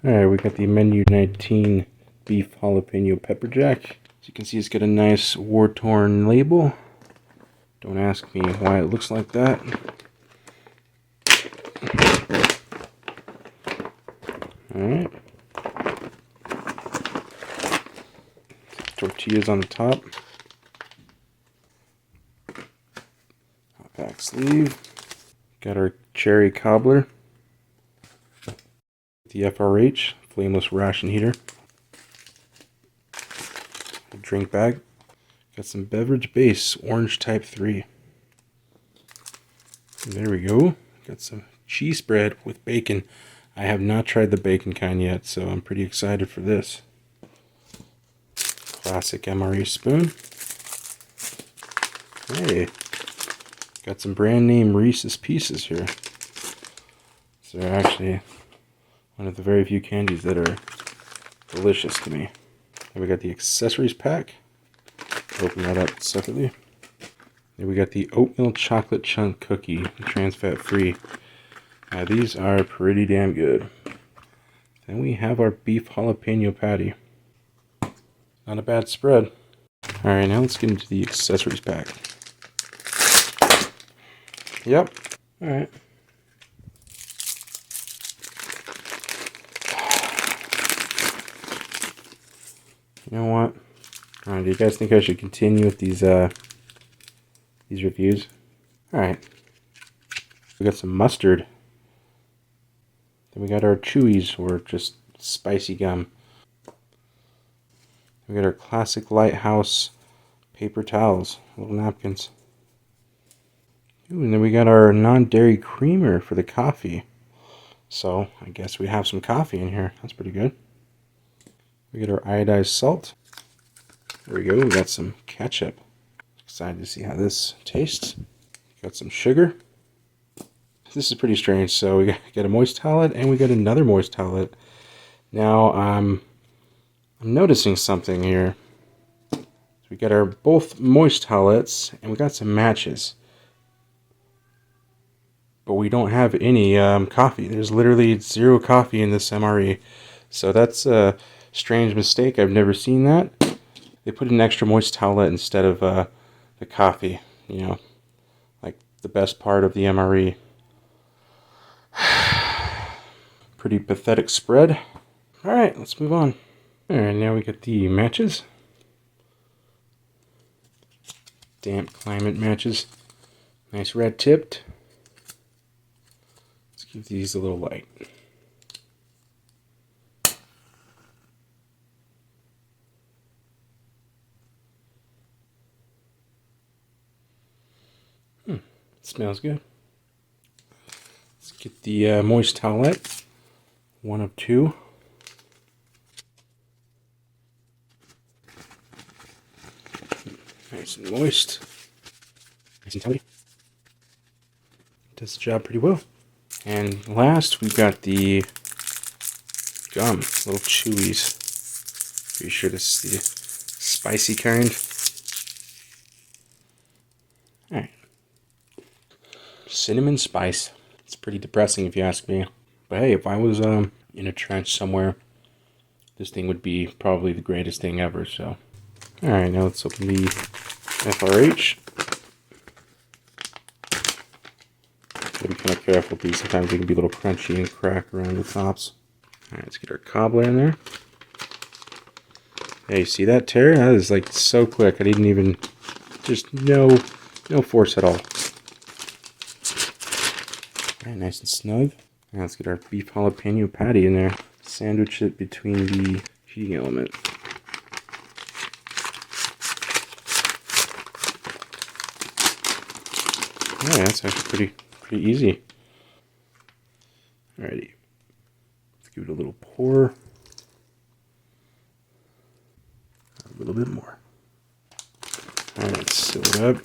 Alright, we got the Menu 19 Beef Jalapeno Pepper Jack. As you can see, it's got a nice war-torn label. Don't ask me why it looks like that. Alright. Tortillas on the top. Hot pack sleeve. Got our cherry cobbler. The FRH, flameless ration heater. A drink bag. Got some beverage base, orange type 3. And there we go. Got some cheese spread with bacon. I have not tried the bacon kind yet, so I'm pretty excited for this. Classic MRE spoon. Hey, got some brand name Reese's Pieces here. So they're actually one of the very few candies that are delicious to me. Then we got the accessories pack. Open that up separately. Then we got the oatmeal chocolate chunk cookie, trans fat free. Now these are pretty damn good. Then we have our beef jalapeno patty. Not a bad spread. Alright, now let's get into the accessories pack. Yep. Alright. You know what? Do you guys think I should continue with these reviews? Alright. We got some mustard. Then we got our chewies, or just spicy gum. We got our classic Lighthouse paper towels, little napkins. Ooh, and then we got our non-dairy creamer for the coffee. So, I guess we have some coffee in here. That's pretty good. We got our iodized salt. There we go. We got some ketchup. Excited to see how this tastes. Got some sugar. This is pretty strange. So we got a moist towelette and we got another moist towelette. Now I'm noticing something here. So we got our both moist towelettes and we got some matches. But we don't have any coffee. There's literally 0 coffee in this MRE. So that's a strange mistake. I've never seen that. They put an extra moist towelette instead of the coffee. You know, like the best part of the MRE. Pretty pathetic spread. Alright, let's move on. Alright, now we got the matches. Damp climate matches. Nice red tipped. Let's give these a little light. Smells good. Let's get the moist towelette. 1 of 2. Nice and moist. Nice and towely. Does the job pretty well. And last, we've got the gum. Little chewies. Pretty sure this is the spicy kind. Alright. Cinnamon spice. It's pretty depressing if you ask me. But hey, if I was in a trench somewhere, this thing would be probably the greatest thing ever, so. Alright, now let's open the FRH. Gotta be kind of careful because sometimes they can be a little crunchy and crack around the tops. Alright, let's get our cobbler in there. Hey, see that tear? That is like so quick. I didn't even, just no force at all. Alright, nice and snug. Now let's get our beef jalapeno patty in there. Sandwich it between the heating element. Yeah, that's actually pretty easy. Alrighty. Let's give it a little pour. A little bit more. Alright, let's seal it up.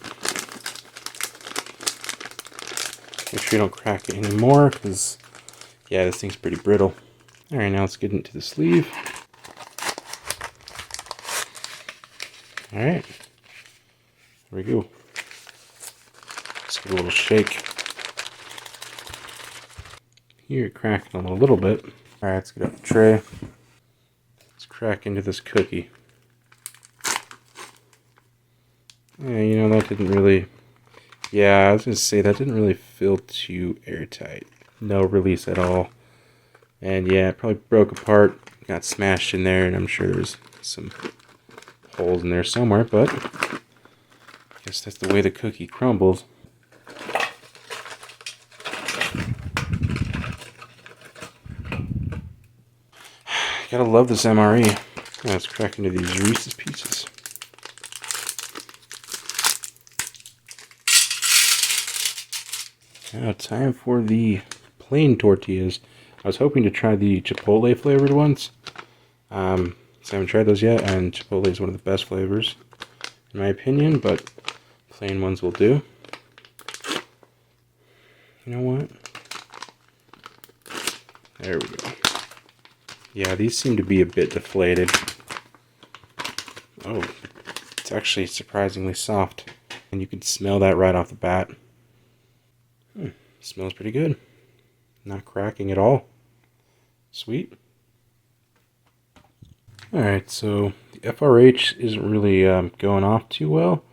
Make sure you don't crack it anymore, because, yeah, this thing's pretty brittle. Alright, now let's get into the sleeve. Alright. There we go. Let's give it a little shake. You're cracking a little bit. Alright, let's get up the tray. Let's crack into this cookie. Yeah, you know, that didn't really... Yeah, I was going to say, that didn't really feel too airtight. No release at all. And yeah, it probably broke apart, got smashed in there, and I'm sure there's some holes in there somewhere, but I guess that's the way the cookie crumbles. Gotta love this MRE. Let's crack into these Reese's Pieces. Now time for the plain tortillas. I was hoping to try the Chipotle flavored ones. So I haven't tried those yet, and Chipotle is one of the best flavors, in my opinion, but plain ones will do. You know what? There we go. Yeah, these seem to be a bit deflated. Oh, it's actually surprisingly soft. And you can smell that right off the bat. Smells pretty good. Not cracking at all. Sweet. Alright, so the FRH isn't really going off too well.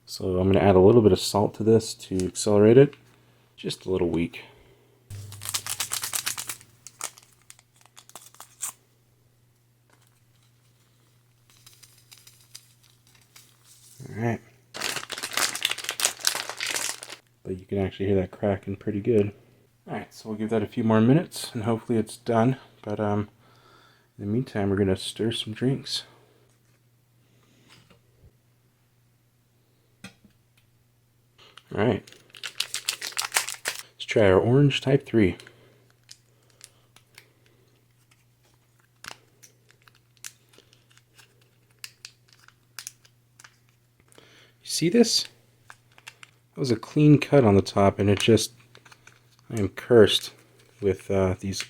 So I'm going to add a little bit of salt to this to accelerate it. Just a little weak. Alright. But you can actually hear that cracking pretty good. Alright, so we'll give that a few more minutes and hopefully it's done. But in the meantime, we're going to stir some drinks. Alright. Let's try our orange type 3. You see this? That was a clean cut on the top, and it just... I am cursed with these.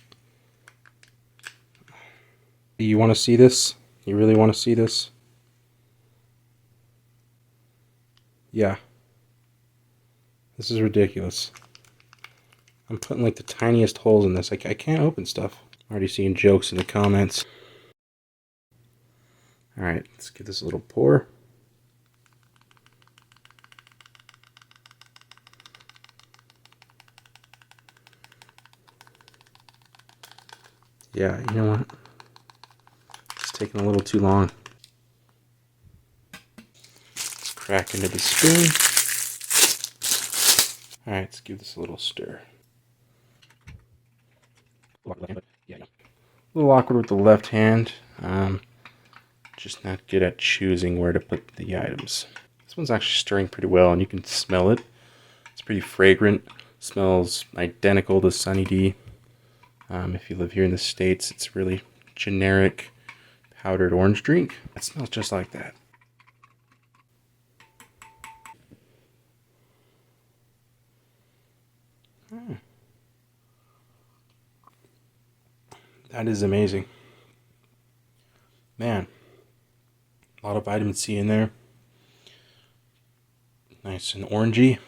You want to see this? You really want to see this? Yeah. This is ridiculous. I'm putting like the tiniest holes in this. I can't open stuff. I'm already seeing jokes in the comments. Alright, let's give this a little pour. Yeah, you know what? It's taking a little too long. Let's crack into the spoon. Alright, let's give this a little stir. A little awkward with the left hand. Just not good at choosing where to put the items. This one's actually stirring pretty well, and you can smell it. It's pretty fragrant. Smells identical to Sunny D. If you live here in the States, it's really generic powdered orange drink. It smells just like that. That is amazing. Man, a lot of vitamin C in there. Nice and orangey.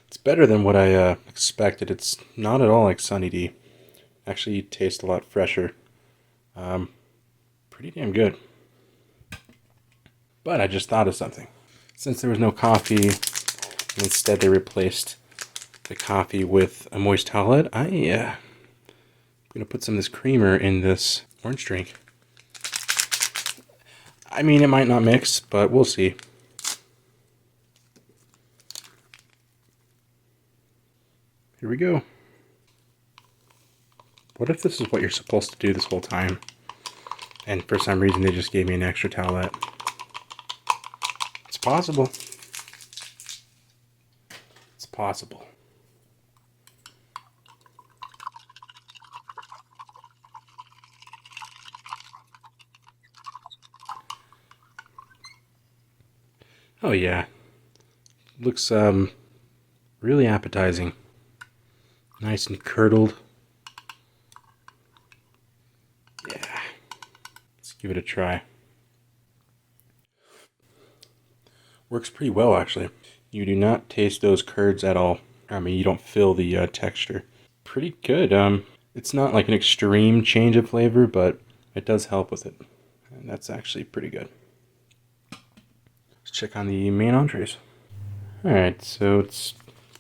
It's better than what I expected. It's not at all like Sunny D. Actually, it tastes a lot fresher. Pretty damn good. But I just thought of something. Since there was no coffee, and instead they replaced the coffee with a moist towelette, I'm going to put some of this creamer in this orange drink. I mean, it might not mix, but we'll see. Here we go. What if this is what you're supposed to do this whole time? And for some reason they just gave me an extra towelette. It's possible. It's possible. Oh yeah. Looks really appetizing. Nice and curdled. Yeah. Let's give it a try. Works pretty well, actually. You do not taste those curds at all. I mean, you don't feel the texture. Pretty good. It's not like an extreme change of flavor, but it does help with it. And that's actually pretty good. Let's check on the main entrees. Alright, so it's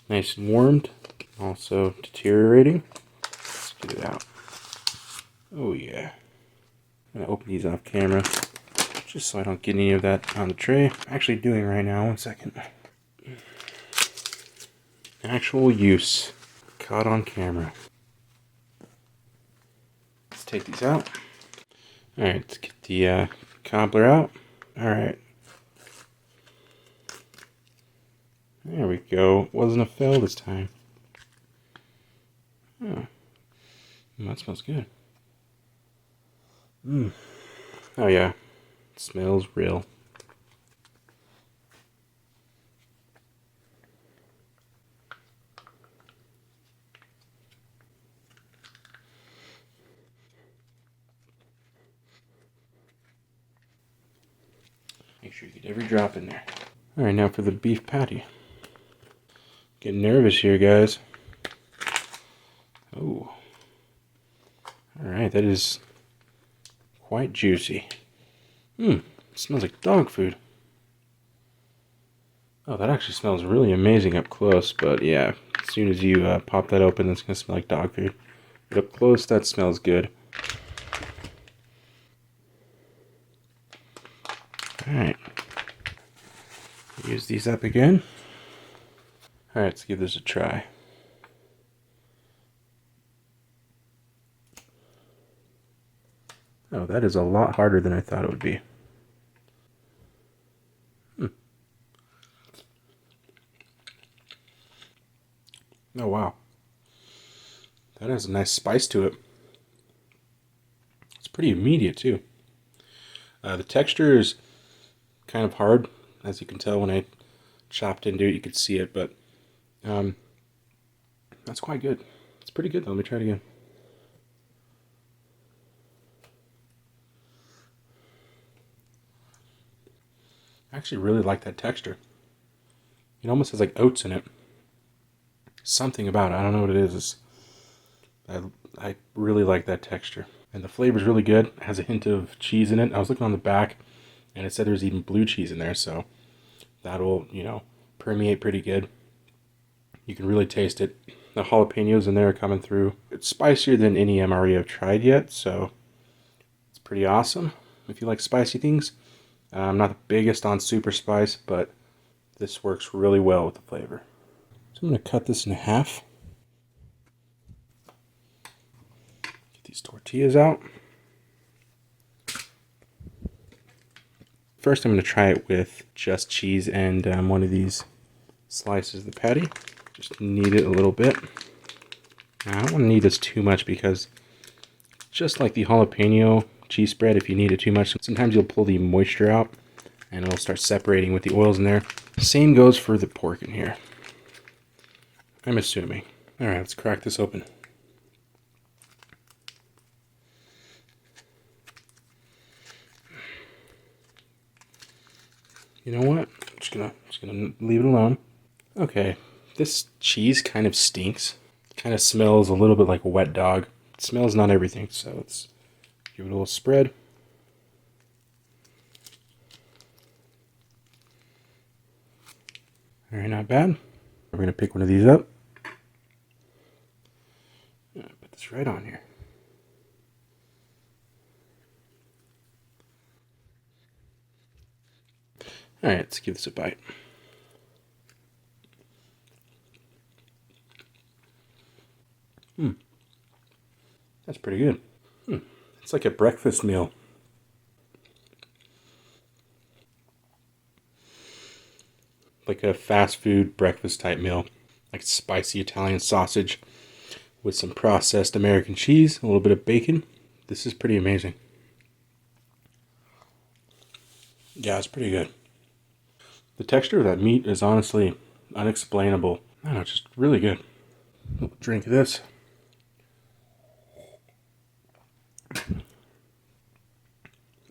nice and warmed, also deteriorating. Let's get it out. Oh yeah. I'm gonna open these off camera, just so I don't get any of that on the tray. I'm actually doing right now, 1 second. Actual use. Caught on camera. Let's take these out. Alright, let's get the cobbler out. Alright. There we go. Wasn't a fail this time. Oh. That smells good. Oh yeah. It smells real. Make sure you get every drop in there. Alright, now for the beef patty. Getting nervous here, guys. Oh. Alright, that is quite juicy. It smells like dog food. Oh, that actually smells really amazing up close, but yeah, as soon as you pop that open, it's going to smell like dog food. But up close, that smells good. Alright. Use these up again. Alright, let's give this a try. Oh, that is a lot harder than I thought it would be. Oh, wow. That has a nice spice to it. It's pretty immediate, too. The texture is kind of hard, as you can tell when I chopped into it. You could see it, but that's quite good. It's pretty good, though. Let me try it again. I actually really like that texture. It almost has like oats in it. Something about it. I don't know what it is. I really like that texture. And the flavor is really good. It has a hint of cheese in it. I was looking on the back, and it said there's even blue cheese in there, so that'll, permeate pretty good. You can really taste it. The jalapenos in there are coming through. It's spicier than any MRE I've tried yet, so it's pretty awesome if you like spicy things. I'm not the biggest on super spice, but this works really well with the flavor. So I'm going to cut this in half. Get these tortillas out. First I'm going to try it with just cheese and one of these slices of the patty. Just knead it a little bit. Now, I don't want to knead this too much because just like the jalapeno cheese spread, if you knead it too much, sometimes you'll pull the moisture out and it'll start separating with the oils in there. Same goes for the pork in here, I'm assuming. Alright, let's crack this open. You know what? I'm just gonna leave it alone. Okay, this cheese kind of stinks. Kind of smells a little bit like a wet dog. It smells not everything, so let's give it a little spread. Alright, not bad. We're gonna pick one of these up. Put this right on here. Alright, let's give this a bite. That's pretty good. It's like a breakfast meal. Like a fast food breakfast type meal. Like spicy Italian sausage with some processed American cheese, a little bit of bacon. This is pretty amazing. Yeah, it's pretty good. The texture of that meat is honestly unexplainable. I don't know, it's just really good. We'll drink this.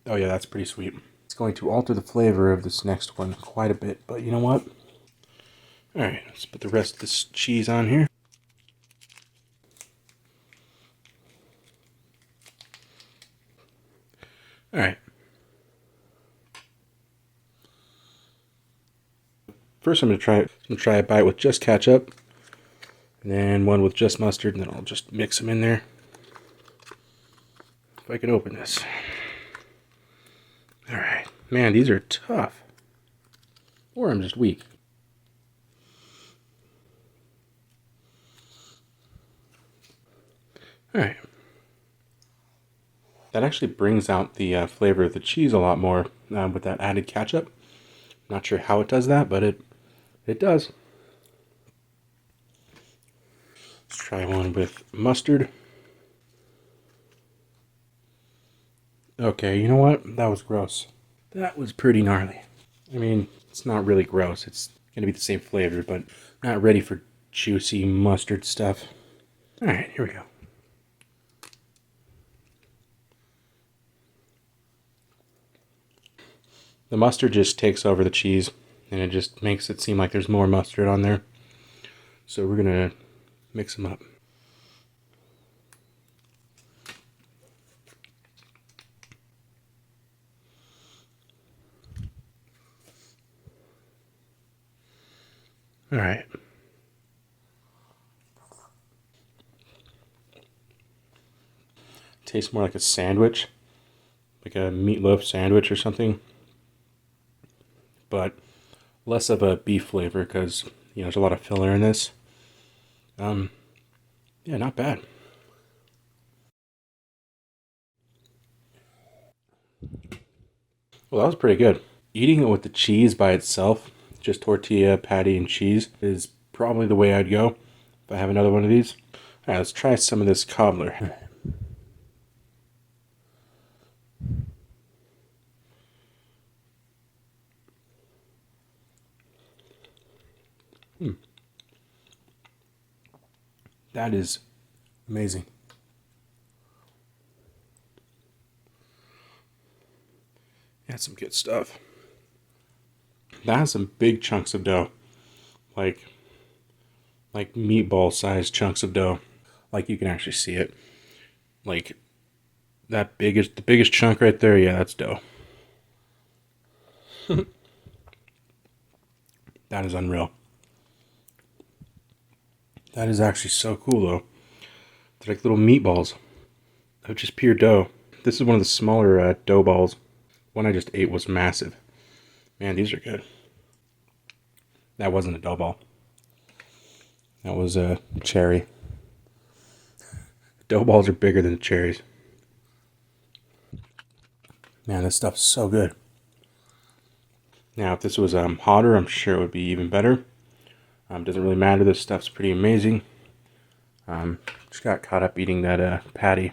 Oh yeah, that's pretty sweet. It's going to alter the flavor of this next one quite a bit, but you know what? Alright, let's put the rest of this cheese on here. All right. First, I'm gonna try a bite with just ketchup, and then one with just mustard, and then I'll just mix them in there. If I can open this. All right, man, these are tough. Or I'm just weak. All right. That actually brings out the flavor of the cheese a lot more with that added ketchup. Not sure how it does that, but it does. Let's try one with mustard. Okay, you know what? That was gross. That was pretty gnarly. I mean, it's not really gross. It's going to be the same flavor, but not ready for juicy mustard stuff. All right, here we go. The mustard just takes over the cheese, and it just makes it seem like there's more mustard on there. So we're going to mix them up. All right. Tastes more like a sandwich, like a meatloaf sandwich or something, but less of a beef flavor because there's a lot of filler in this. Yeah, not bad. Well, that was pretty good. Eating it with the cheese by itself, just tortilla, patty, and cheese, is probably the way I'd go if I have another one of these. All right, let's try some of this cobbler. That is amazing. That's some good stuff. That has some big chunks of dough, like meatball sized chunks of dough. Like you can actually see it. Like the biggest chunk right there. Yeah, that's dough. That is unreal. That is actually so cool though. They're like little meatballs of just pure dough. This is one of the smaller dough balls. One I just ate was massive. Man, these are good. That wasn't a dough ball. That was a cherry. Dough balls are bigger than the cherries. Man, this stuff's so good. Now, if this was hotter, I'm sure it would be even better. Doesn't really matter. This stuff's pretty amazing. Just got caught up eating that patty.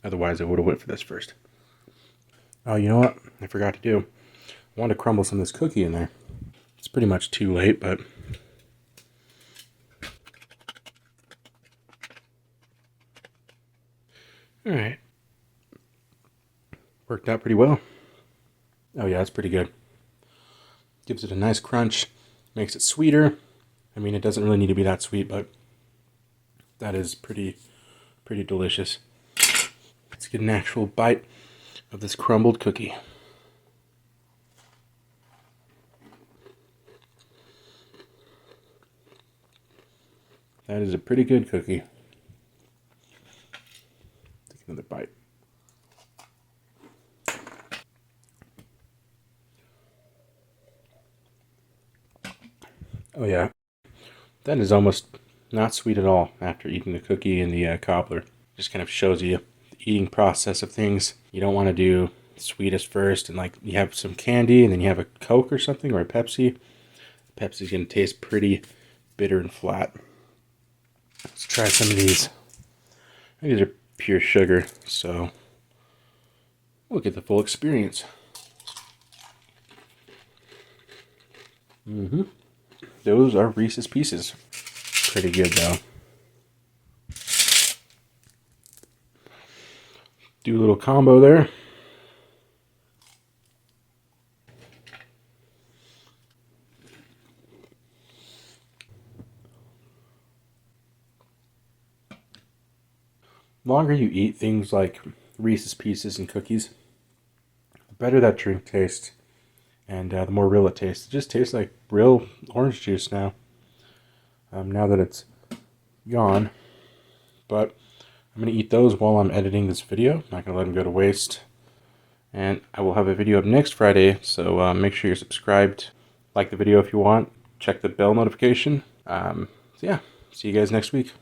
Otherwise, I would have went for this first. Oh, you know what? I forgot to do. I wanted to crumble some of this cookie in there. It's pretty much too late, but all right. Worked out pretty well. Oh yeah, it's pretty good. Gives it a nice crunch. Makes it sweeter. I mean, it doesn't really need to be that sweet, but that is pretty delicious. Let's get an actual bite of this crumbled cookie. That is a pretty good cookie. Take another bite. Oh yeah, that is almost not sweet at all after eating the cookie and the cobbler. Just kind of shows you the eating process of things. You don't want to do sweetest first and like you have some candy and then you have a Coke or something or a Pepsi. Pepsi's going to taste pretty bitter and flat. Let's try some of these. These are pure sugar, so we'll get the full experience. Those are Reese's Pieces. Pretty good though. Do a little combo there. The longer you eat things like Reese's Pieces and cookies. The better that drink tastes, and the more real it tastes. It just tastes like real orange juice now. Now that it's gone. But I'm going to eat those while I'm editing this video. I'm not going to let them go to waste. And I will have a video up next Friday, so make sure you're subscribed. Like the video if you want. Check the bell notification. So yeah, see you guys next week.